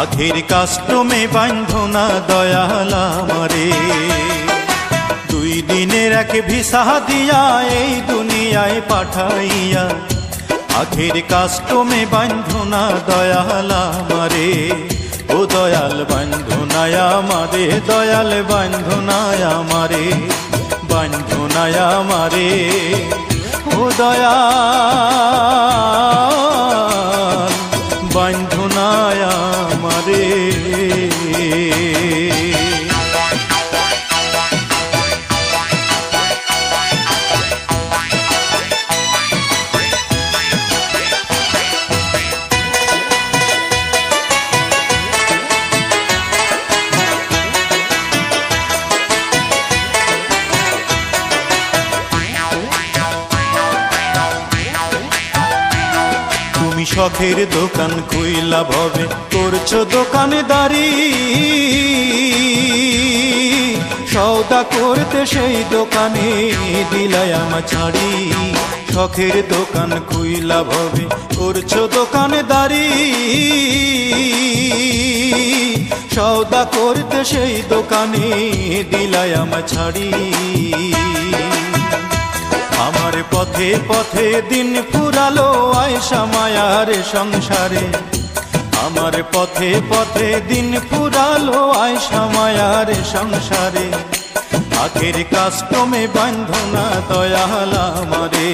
আখের কাস্টমে বান্ধনা দয়াল আমারে। দুই দিনের এক ভিসা দিয়া এই দুনিয়ায় পাঠাইয়া, আখের কাস্টমে বান্ধনা দয়াল আমারে। ও দয়াল বান্ধনায় আমারে, দয়াল বান্ধনায় আমারে, বান্ধনায় আমারে। ও দয়াল বান্ধনায় আমারে। শখের দোকান খুইলা ভবে করছো দোকানদারি, সওদা করতে সেই দোকানে দিলাই আমার ছাড়ি। শখের দোকান খুইলা ভবে করছো দোকানদারি, সওদা করতে সেই দোকানে দিলাই আমার ছাড়ি। আমার পথে পথে দিন ফুরালো আয়সা মায়ার সংসারে, আমার পথে পথে দিন ফুরালো আয়সা মায়ার সংসারে। আখের কাস্টমে বান্ধনা দয়াল আমারে,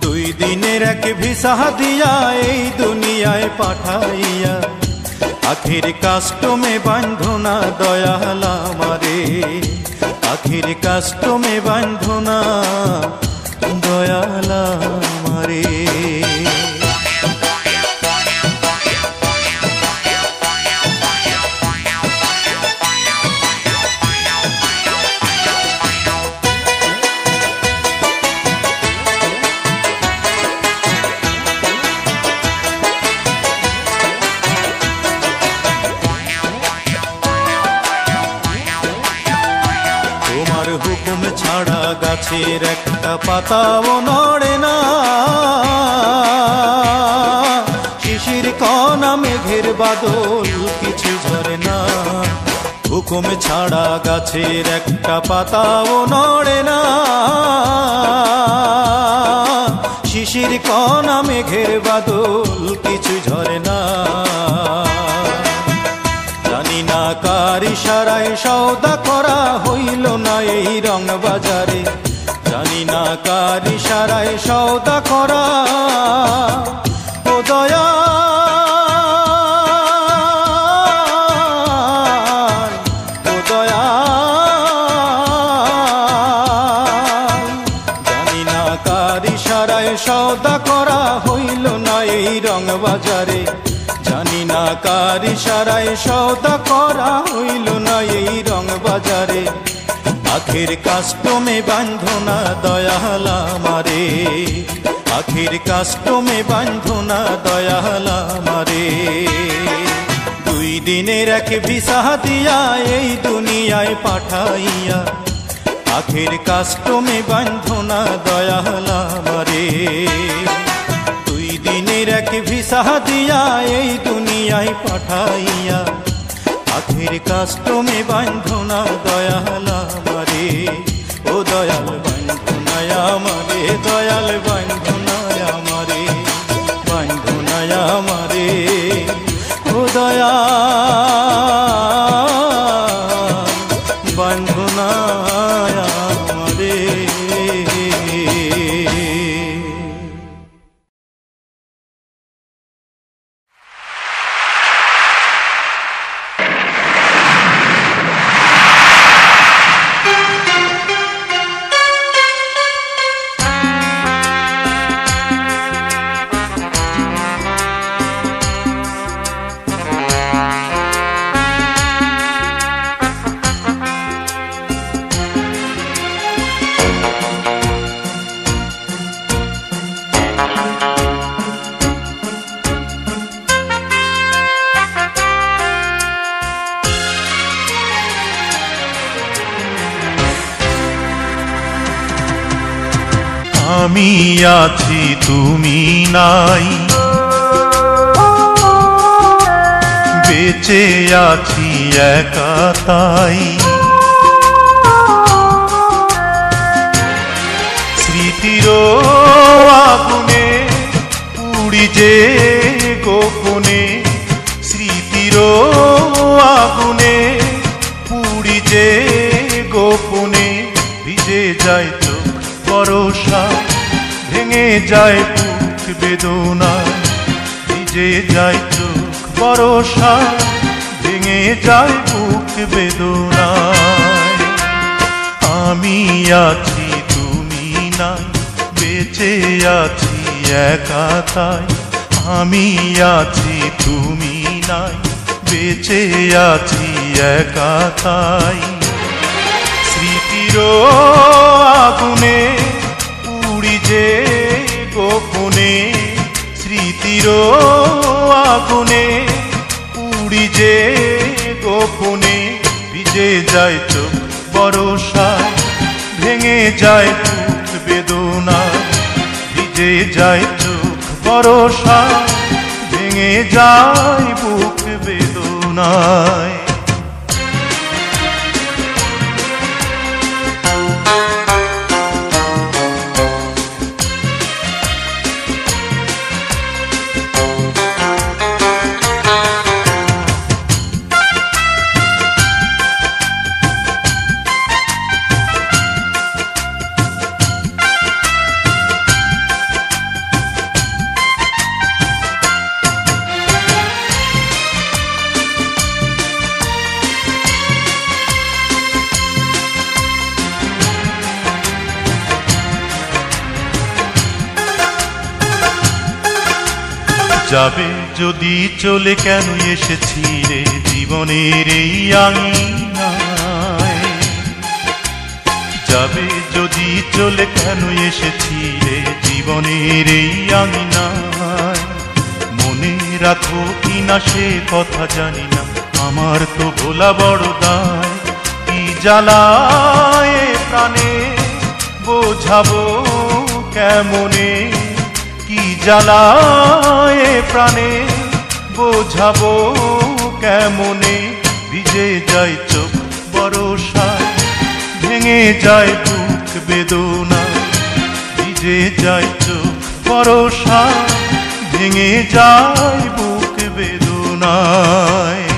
2 দিনের এক ভিসা দিয়া এই দুনিয়ায় পাঠাইয়া। আখের কাস্টমে বান্ধনা দয়াল আমারে, আখের কাস্টমে বান্ধনা দয়াল আমারে। হুকুম ছাড়া গাছের একটা পাতাও নড়ে না, শিশির কণা মেঘের বাদল কিছু ঝরে না। হুকুম ছাড়া গাছের একটা পাতাও নড়ে না, শিশির কণা মেঘের বাদল কিছু ঝরে না। জানি না কার ইশারায় সওদা করা হইল না এই রং বাজারে, জানি না কার ইশারায় সওদা করা। ও দয়াল, ও দয়াল, জানি না কার ইশারায় সওদা করা হইল না এই রং বাজারে, জানি না কার ইশারায় সওদা করা হইল না এই রং বাজারে। আখের কাস্টমে বান্ধনা দয়াল আমারে, আখের কাস্টমে বান্ধনা দয়াল আমারে। 2 দিনের এক ভিসা দিয়া এই দুনিয়ায় পাঠাইয়া। আখের কাস্টমে বান্ধনা দয়াল আমারে, 2 দিনের এক ভিসা দিয়া এই দুনিয়ায় পাঠাইয়া। আখের কাস্টমে বান্ধনা দয়াল আমারে, ও দয়াল বান্ধনা আমারে, দয়াল বান্ধনা আমারে, বান্ধনা আমারে, ও দয়াল বান্ধনা আমারে। আমি আছি তুমি নাই, বেঁচে আছি একা তাই। স্মৃতির আগুনে পুড়ি যে গোপনে, স্মৃতির আগুনে পুড়ি যে গোপনে। ভিজে যায় চোখ বরষায়, ভেঙে যায় বুক বেদনায়। ভিজে যায় চোখ বরষায়, ভেঙে যায় বুক বেদনায়। আমি আছি তুমি নাই, বেঁচে আছি একা তাই। আমি আছি তুমি নাই, বেঁচে আছি একা তাই। স্মৃতির আগুনে পুড়ি যে গোপনে, স্মৃতির আগুনে পুড়ি যে গোপনে, ভিজে যায় চোখ বরষায়, ভেঙে যায় বুক বেদনায়। ভিজে যায় চোখ বরষায়, ভেঙে যায় বুক বেদনায়। যাবে যদি চলে, কেন এসেছিলে জীবনের এই আঙিনায়? যাবে যদি চলে, কেন এসেছিলে জীবনের এই আঙিনায়? মনে রাখো কিনা সে কথা জানি না, আমার তো ভোলা বড় দায়। কি জ্বালায় প্রাণে বোঝাবো কেমনে, কি জ্বালায় প্রাণে বোঝাবো কেমনে। ভিজে যায় চোখ বরষায়, ভেঙে যায় বুক বেদনায়। ভিজে যায় চোখ বরষায়, ভেঙে যায় বুক বেদনায়।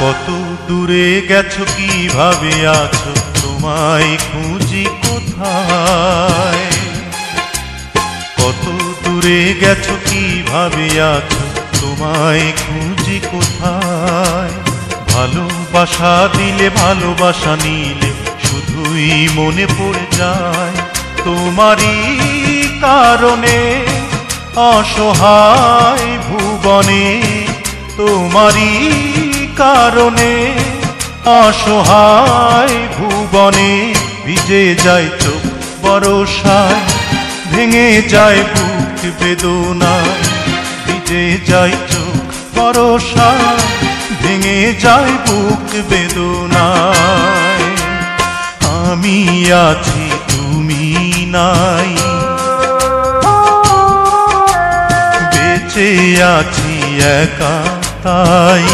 কত দূরে গেছো, কিভাবে আছো, তোমায় খুঁজি কোথায়? কত দূরে গেছো, কিভাবে আছো, তোমায় খুঁজি কোথায়? ভালোবাসা দিলে, ভালোবাসা নিলে, শুধুই মনে পড়ে যায় তোমারই কারণে অসহায় ভুবনে। তোমারই কারণে অসহায় ভুবনে। ভিজে যায় চোখ বরষায়, ভেঙে যায় বুক বেদনায়। ভিজে যায় চোখ বরষায়, ভেঙে যায় বুক বেদনায়। আমি আছি তুমি নাই, বেঁচে আছি একা তাই।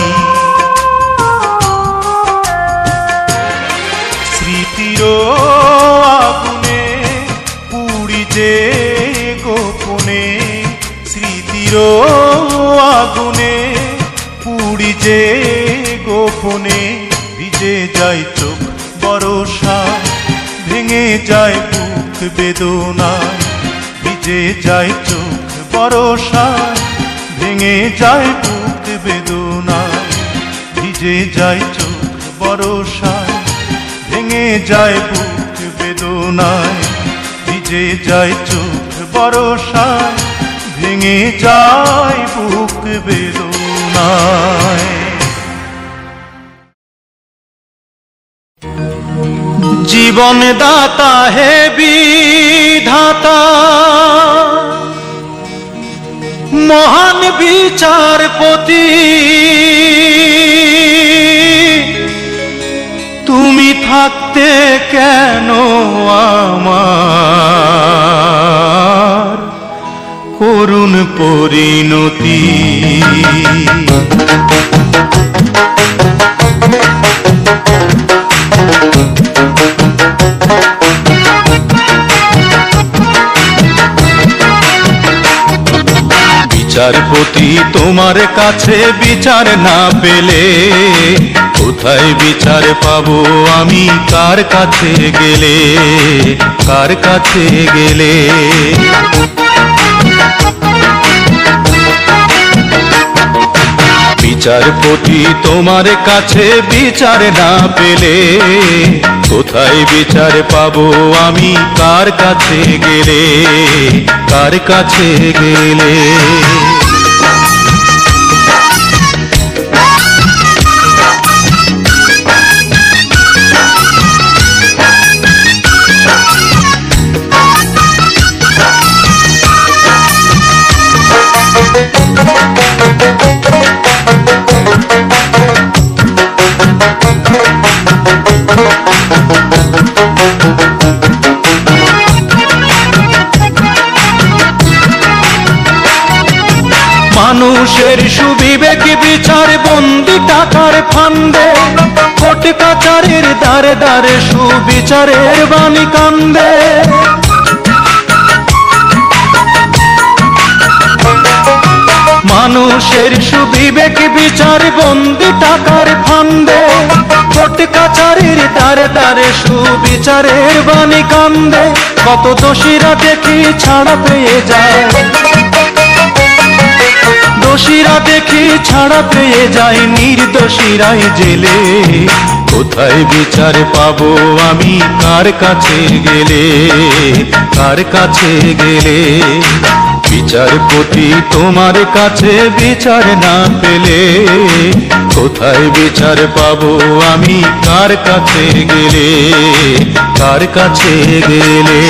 স্মৃতির আগুনে পুড়ি যে গোপনে, স্মৃতির আগুনে পুড়ি যে গোপনে। ভিজে যায় চোখ বরষায়, ভেঙে যায় বুক বেদনায়। ভিজে যায় চোখ বরষায়, ভেঙে যায় বুক বেদনায়। ভিজে যায় চোখ বরষায়, ভেঙে যায় বুক বেদনায়। ভিজে যায় চোখ বরষায়, ভেঙে যায় বুক বেদনায়। জীবন দাতা হে বিধাতা, মহান বিচারপতি, তুমি থাকতে কেন আমার করুণ পরিণতি। বিচারপতি তোমার কাছে বিচার না পেলে কোথায় বিচার পাবো আমি, কার কাছে গেলে, কার কাছে গেলে? বিচারপতি তোমার কাছে বিচার না পেলে কোথায় বিচার পাবো আমি, কার কাছে গেলে, কার কাছে গেলে? মানুষের সুবিবেক বিচার বন্দি টাকার ফান্দে, কোর্ট কাচারের দ্বারে দ্বারে সুবিচারের বাণী কান্দে। মানুষের সুবিবেক বিচার বন্দি টাকার ফান্দে, কোর্ট কাচারের দ্বারে দ্বারে সুবিচারের বাণী কান্দে। কত দোষীরা দেখি ছাড়া পেয়ে যায়, দোষীরা দেখি ছাড়া পেয়ে যায়, নির্দোষীরাই জেলে। কোথায় বিচার পাবো আমি, কার কাছে গেলে, কার কাছে গেলে? বিচারপতি তোমার কাছে বিচার না পেলে কোথায় বিচার পাবো আমি, কার কাছে গেলে, কার কাছে গেলে?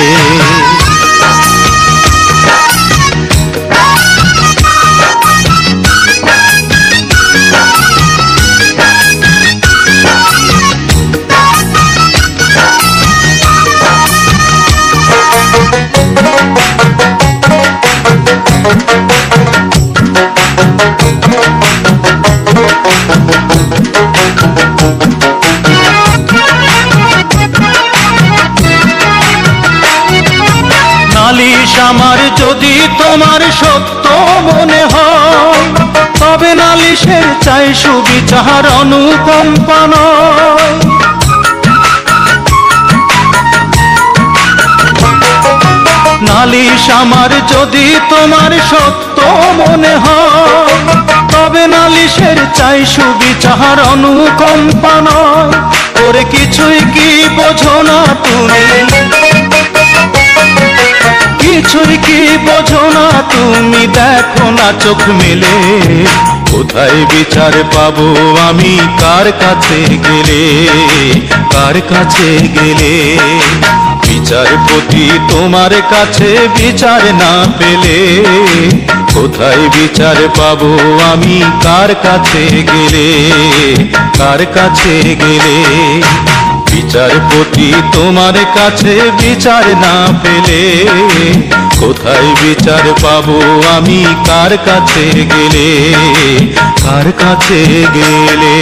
নালিশ আমার যদি তোমার সত্য মনে হয়, তবে নালিশের চাই সুবিচার অনুকম্পা নয়। নালিশ আমার যদি তোমার সত্য মনে হয়, তবে নালিশের চাই সুবিচার অনুকম্পা নয়। ওরে কিছুই কি বোঝো না তুমি, কিছুই কি বোঝো না তুমি, দেখো না চোখ মেলে। কোথায় বিচার পাবো আমি, কার কাছে গেলে, কার কাছে গেলে? বিচারপতি তোমার কাছে বিচার না পেলে কোথায় বিচার পাবো আমি, কার কাছে গেলে, কার কাছে গেলে? বিচারপতি তোমার কাছে বিচার না পেলে কোথায় বিচার পাবো আমি, কার কাছে গেলে, কার কাছে গেলে?